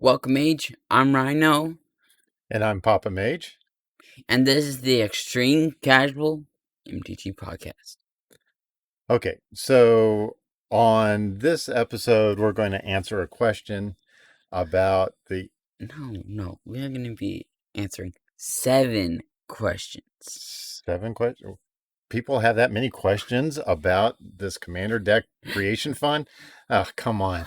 Welcome, Mage. I'm Rhino, And I'm Papa Mage. and this is the Extreme Casual MTG podcast. Okay, so on this episode, we're going to answer a question about the No, we're going to be answering 7 questions. 7 questions. People have that many questions about this Commander deck creation fund? Oh, come on.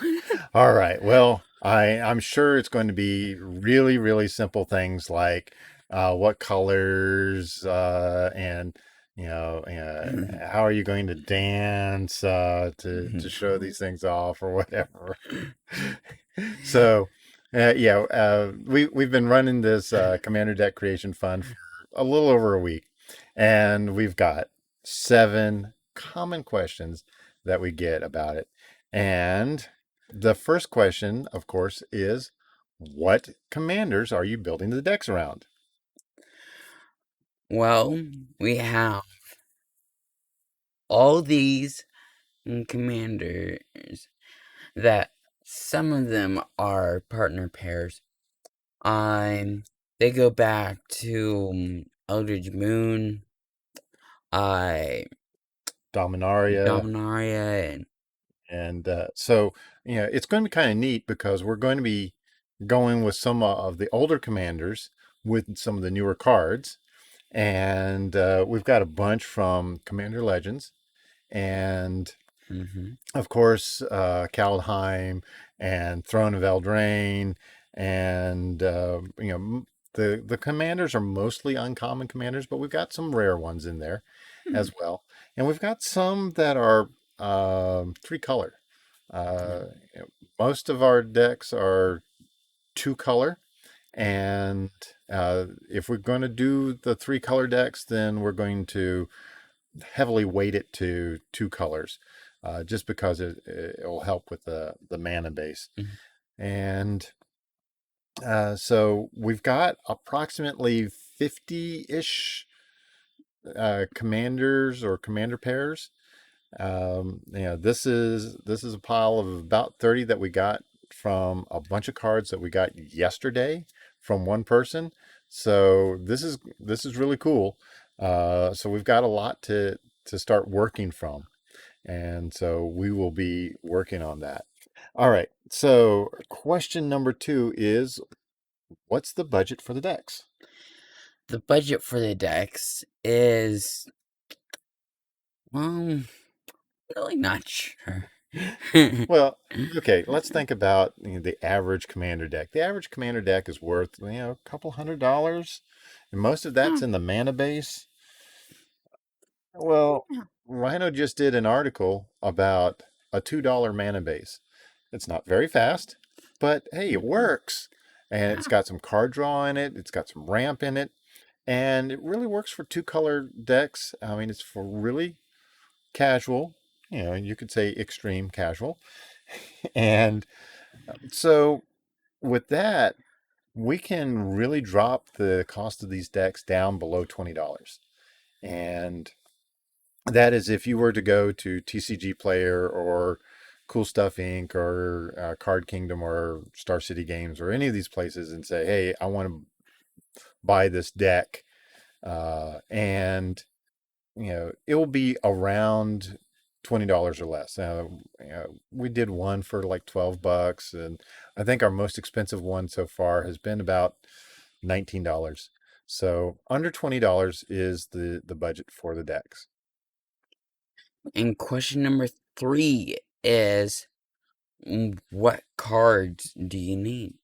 All right. Well, I'm sure it's going to be really, really simple things like what colors and how are you going to dance to show these things off or whatever. So, we've been running this Commander deck creation fund for a little over a week, and we've got 7 common questions that we get about it. And the first question, of course, is what commanders are you building the decks around? Well, we have all these commanders that some of them are partner pairs. They go back to Eldritch Moon, Dominaria. Dominaria, And so, it's going to be kind of neat because we're going to be going with some of the older commanders with some of the newer cards. And we've got a bunch from Commander Legends. And of course, Kaldheim and Throne of Eldraine. And, the commanders are mostly uncommon commanders, but we've got some rare ones in there as well. And we've got some that are 3 color. You know, most of our decks are 2 color. And if we're going to do the 3 color decks, then we're going to heavily weight it to 2 colors, just because it will help with the mana base. And so we've got approximately 50-ish commanders or commander pairs. This is a pile of about 30 that we got from a bunch of cards that we got yesterday from one person. So this is really cool. So we've got a lot to start working from, and so we will be working on that. All right. So question number 2 is, what's the budget for the decks? The budget for the decks is, well, really not sure. Well, okay, let's think about the average commander deck. The average commander deck is worth, a couple $100, and most of that's in the mana base. Well, Rhino just did an article about a $2 mana base. It's not very fast, but hey, it works. And it's got some card draw in it, it's got some ramp in it, and it really works for 2 color decks. I mean, it's for really casual, you could say extreme casual. And so with that, we can really drop the cost of these decks down below $20. And that is if you were to go to TCG Player or Cool Stuff Inc. or Card Kingdom or Star City Games or any of these places and say, hey, I want to buy this deck. And it will be around $20 or less. We did one for like $12, and I think our most expensive one so far has been about $19. So under $20 is the budget for the decks. And question number 3 is, what cards do you need?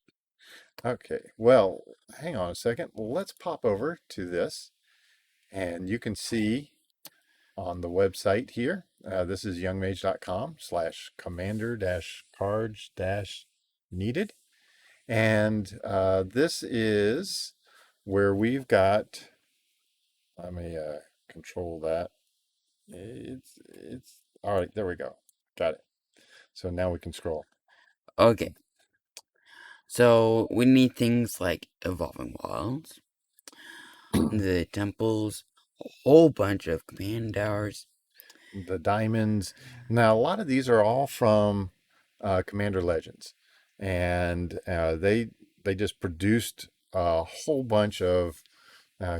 Okay, well, hang on a second. Let's pop over to this, and you can see on the website here. This is youngmage.com/commander-cards-needed. And this is where we've got, let me control that. It's all right. There we go. Got it. So now we can scroll. Okay, so we need things like Evolving Wilds, the temples, a whole bunch of command towers. The diamonds. Now, a lot of these are all from Commander Legends. and they just produced a whole bunch of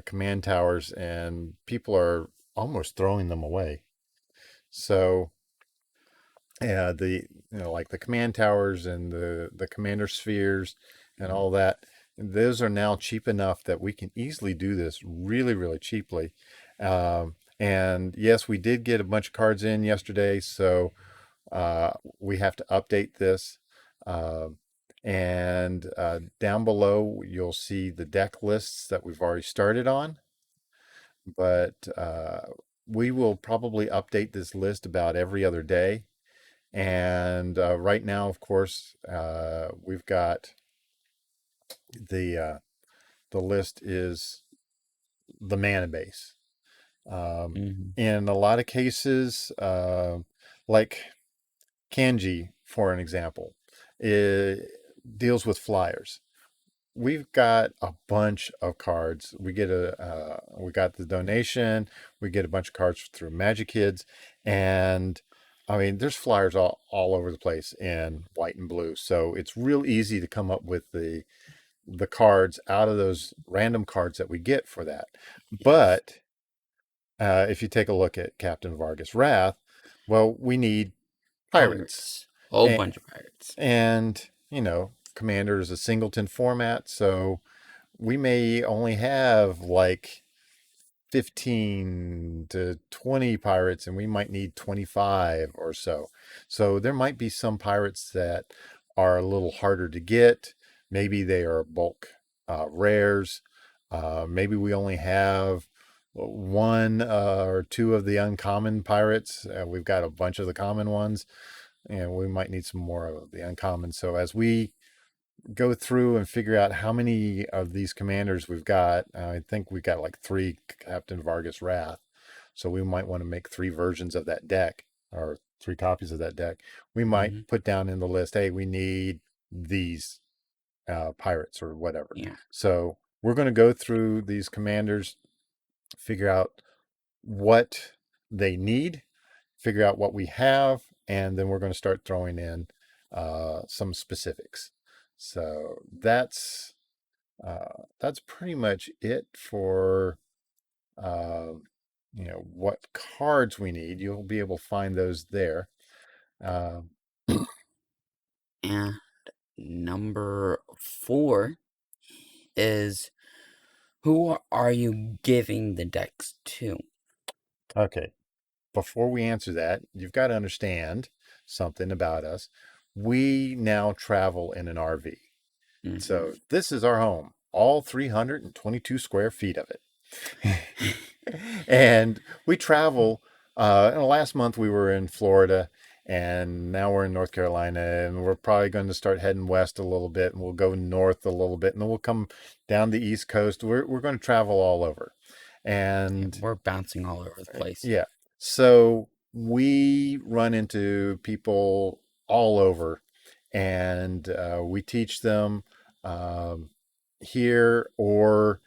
command towers, and people are almost throwing them away. So the like the command towers and the commander spheres and all that, those are now cheap enough that we can easily do this really really cheaply. And yes, we did get a bunch of cards in yesterday, so we have to update this. Um and down below, you'll see the deck lists that we've already started on, but we will probably update this list about every other day. And right now, of course, we've got the uh, the list is the mana base. Um, Hmm. in a lot of cases, like Kanji, for an example, it deals with flyers. We've got a bunch of cards. We got the donation. We get a bunch of cards through Magic Kids, and I mean, there's flyers all over the place in white and blue. So it's real easy to come up with the cards out of those random cards that we get for that. Yes. But if you take a look at Captain Vargas Wrath, well, we need pirates, Pirates. Whole and, bunch of pirates. and Commander is a singleton format, so we may only have like 15 to 20 pirates, and we might need 25 or so. So there might be some pirates that are a little harder to get. Maybe they are bulk rares. Maybe we only have one or two of the uncommon pirates. We've got a bunch of the common ones, and we might need some more of the uncommon. So as we go through and figure out how many of these commanders we've got. I think we've got like three Captain Vargas Wrath. So we might want to make three versions of that deck, or three copies of that deck. We might Hmm. put down in the list, hey, we need these pirates or whatever. Yeah. So we're going to go through these commanders, figure out what they need, figure out what we have, and then we're going to start throwing in some specifics. So that's pretty much it for uh, what cards we need. You'll be able to find those there. Uh, And number 4 is, who are you giving the decks to? okay, before we answer that, you've got to understand something about us. We now travel in an RV. Hmm. So this is our home, all 322 square feet of it. And we travel. In the last month, we were in Florida, and now we're in North Carolina, and we're probably going to start heading west a little bit, and we'll go north a little bit, and then we'll come down the East Coast. We're going to travel all over. Yeah, And we're bouncing all over the place. yeah, so we run into people all over, and we teach them um, here or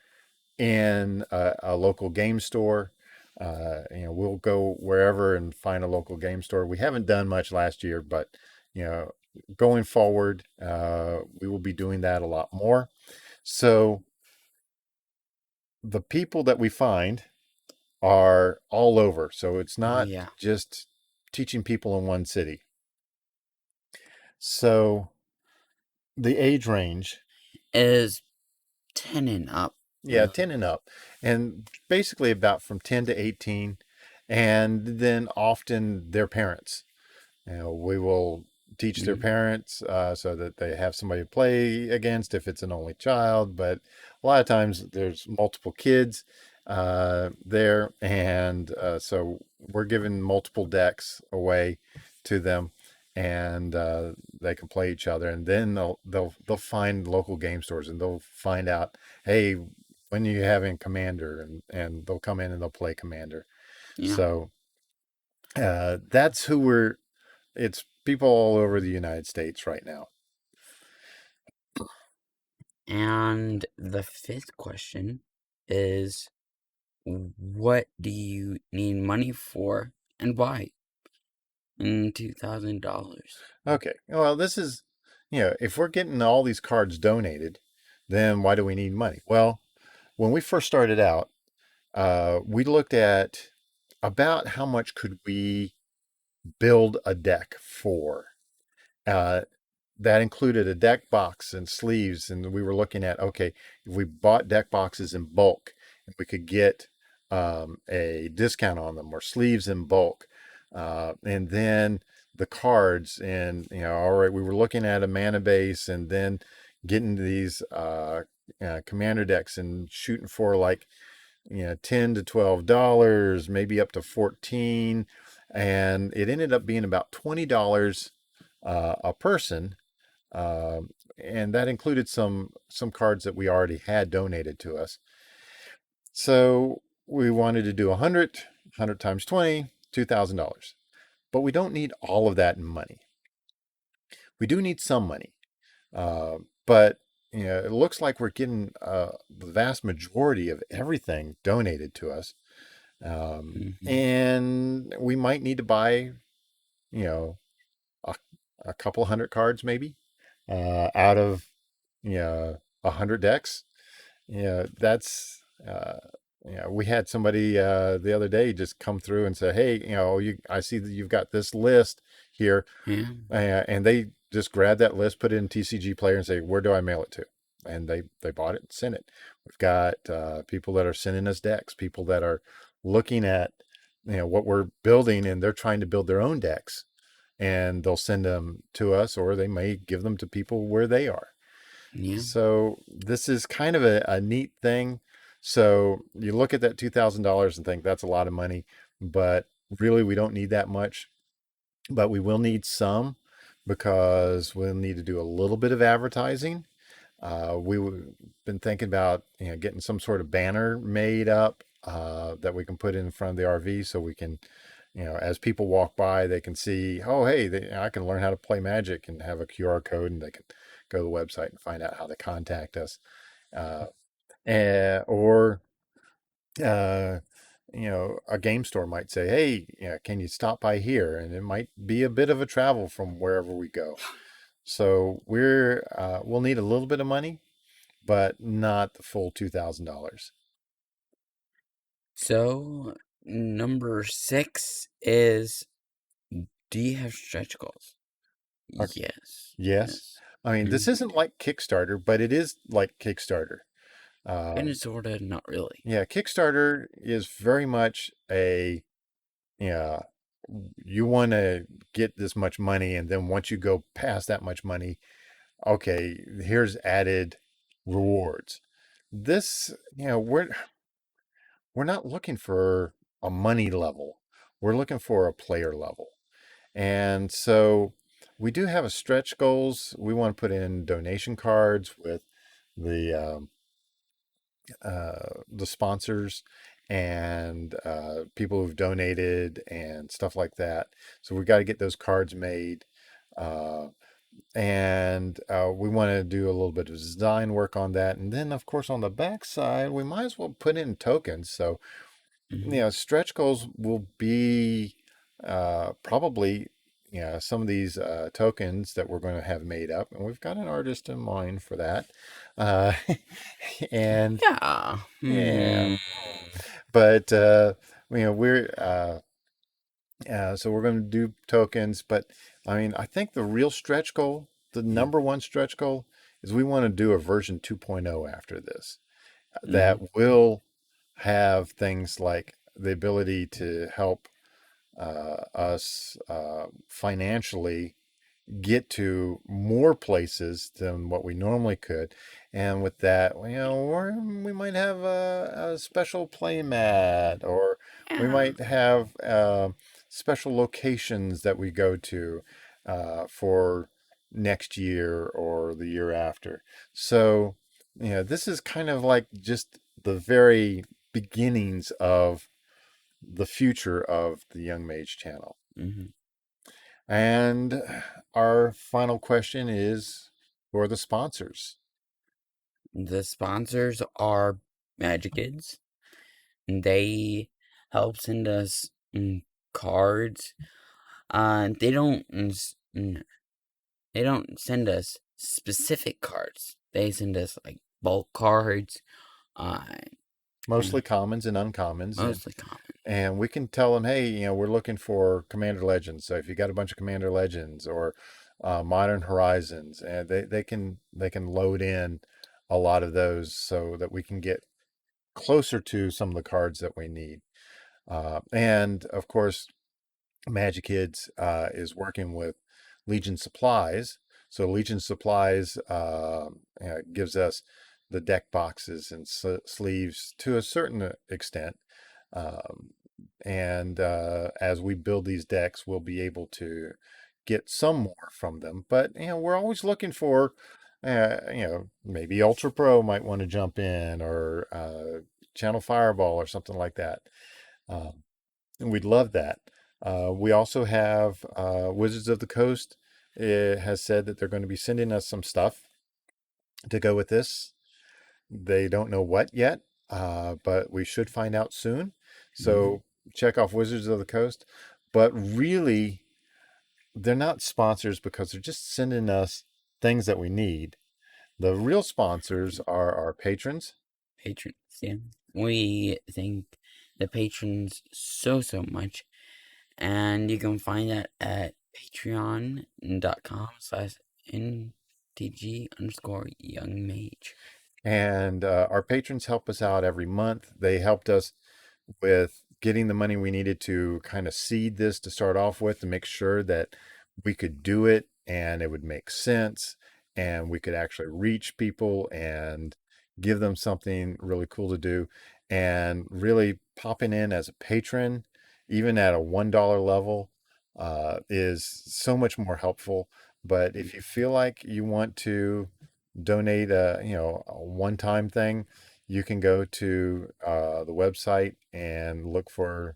in a local game store. We'll go wherever and find a local game store. We haven't done much last year, but you know, going forward, we will be doing that a lot more. So the people that we find are all over. So it's Oh, not yeah. just teaching people in one city. So the age range, Is 10 and up. yeah, 10 and up, and basically about from 10 to 18, and then often their parents. We will teach their Mm, parents so that they have somebody to play against if it's an only child. But a lot of times there's multiple kids there, and so we're giving multiple decks away to them, and they can play each other. And then they'll find local game stores, and they'll find out, hey, when are you having Commander, and they'll come in and they'll play Commander. yeah. So that's who we're it's people all over the United States right now. And the fifth question is, what do you need money for and why? In $2,000. Okay. Well, this is if we're getting all these cards donated, then why do we need money? Well, when we first started out, we looked at about how much could we build a deck for. Uh, that included a deck box and sleeves, and we were looking at, okay, if we bought deck boxes in bulk, and we could get a discount on them, or sleeves in bulk, and then the cards, and all right, we were looking at a mana base, and then getting these commander decks and shooting for like $10 to $12, maybe up to 14, and it ended up being about $20 a person, and that included some cards that we already had donated to us. So we wanted to do 100 times 20, $2,000, but we don't need all of that in money. We do need some money, but it looks like we're getting the vast majority of everything donated to us. Mm-hmm. And we might need to buy, you know, a, a couple hundred cards maybe out of, 100 decks. That's, we had somebody the other day just come through and say, hey, I see that you've got this list here. Yeah. And they just grab that list, put it in TCG Player, and say, "Where do I mail it to?" And they bought it and sent it. We've got people that are sending us decks, people that are looking at what we're building, and they're trying to build their own decks, and they'll send them to us, or they may give them to people where they are. Yeah. So this is kind of a neat thing. So you look at that $2,000 and think that's a lot of money, but really we don't need that much, but we will need some because we'll need to do a little bit of advertising. We've been thinking about getting some sort of banner made up that we can put in front of the RV, so we can, as people walk by, they can see, oh, hey, I can learn how to play Magic, and have a QR code, and they can go to the website and find out how to contact us. Uh, or uh, a game store might say, hey, can you stop by here? And it might be a bit of a travel from wherever we go. So we'll need a little bit of money, but not the full $2,000. So, number 6 is, do you have stretch goals? Okay. Yes. Yes. Yes. I mean, this Mm. isn't like Kickstarter, but it is like Kickstarter. Kind Um, of, sort of, not really. yeah, Kickstarter is very much yeah, you want to get this much money, and then once you go past that much money, okay, here's added rewards. This, we're not looking for a money level. We're looking for a player level. And so we do have a stretch goals. We want to put in donation cards with the the sponsors and people who've donated and stuff like that. So we got to get those cards made. Uh, and we want to do a little bit of design work on that. And then, of course, on the back side, we might as well put in tokens. So Mm-hmm. stretch goals will be probably some of these tokens that we're going to have made up, and we've got an artist in mind for that. Uh, and Yeah. yeah, Hmm. but we're so we're going to do tokens, but I mean, I think the real stretch goal, the Yeah. number one stretch goal, is we want to do a version 2.0 after this Mm-hmm. that will have things like the ability to help us financially get to more places than what we normally could. And with that, we might have a special play mat, or we Yeah. might have special locations that we go to for next year or the year after. So, this is kind of like just the very beginnings of the future of the Young Mage channel. Mm-hmm. And our final question is, who are the sponsors? The sponsors are Magic Kids. They help send us cards. They don't they don't send us specific cards. They send us like bulk cards, uh, Mostly and commons and uncommons, mostly common. and we can tell them, hey, we're looking for Commander Legends. So if you got a bunch of Commander Legends or Modern Horizons, and they can load in a lot of those so that we can get closer to some of the cards that we need. And of course, Magic Kids is working with Legion Supplies. So Legion Supplies gives us the deck boxes and sleeves to a certain extent. Um, and as we build these decks, we'll be able to get some more from them. But we're always looking for, maybe Ultra Pro might want to jump in, or Channel Fireball or something like that. Um, and we'd love that. We also have Wizards of the Coast. It has said that they're going to be sending us some stuff to go with this. They don't know what yet, but we should find out soon. Mm-hmm. So check off Wizards of the Coast. But really, they're not sponsors because they're just sending us things that we need. The real sponsors are our patrons. Patrons, yeah. We thank the patrons so much, and you can find that at patreon.com/ntg underscore young mage. And our patrons help us out every month. They helped us with getting the money we needed to kind of seed this to start off with, to make sure that we could do it and it would make sense and we could actually reach people and give them something really cool to do. And really popping in as a patron, even at a $1 level, is so much more helpful. But if you feel like you want to donate a one-time thing, you can go to the website and look for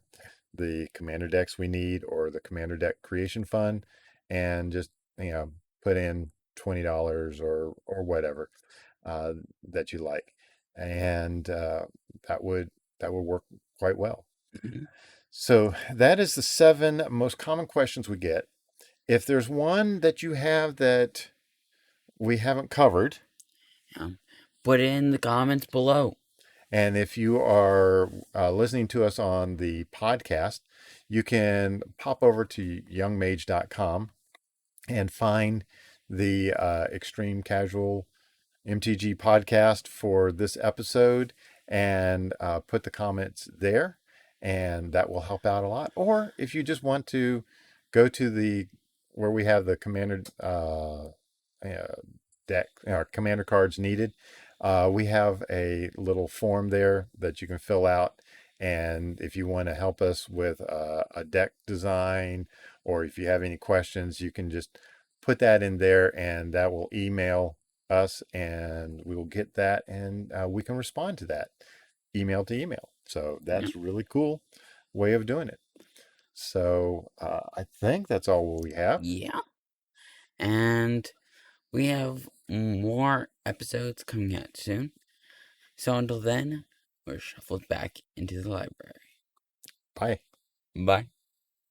the commander decks we need or the commander deck creation fund, and just put in $20 or whatever uh, that you like, and that would that would work quite well. Mhm. So that is the 7 most common questions we get. If there's one that you have that we haven't covered, Yeah. Put it in the comments below. and if you are listening to us on the podcast, you can pop over to youngmage.com and find the Extreme Casual MTG podcast for this episode, and put the comments there, and that will help out a lot. Or if you just want to go to the where we have the commander uh, deck, commander cards needed, we have a little form there that you can fill out. And if you want to help us with a deck design, or if you have any questions, you can just put that in there, and that will email us, and we will get that, and we can respond to that email to email. So Yeah. that's really cool way of doing it. So I think that's all we have. Yeah. And we have more episodes coming out soon. So until then, we're shuffled back into the library. Bye. Bye.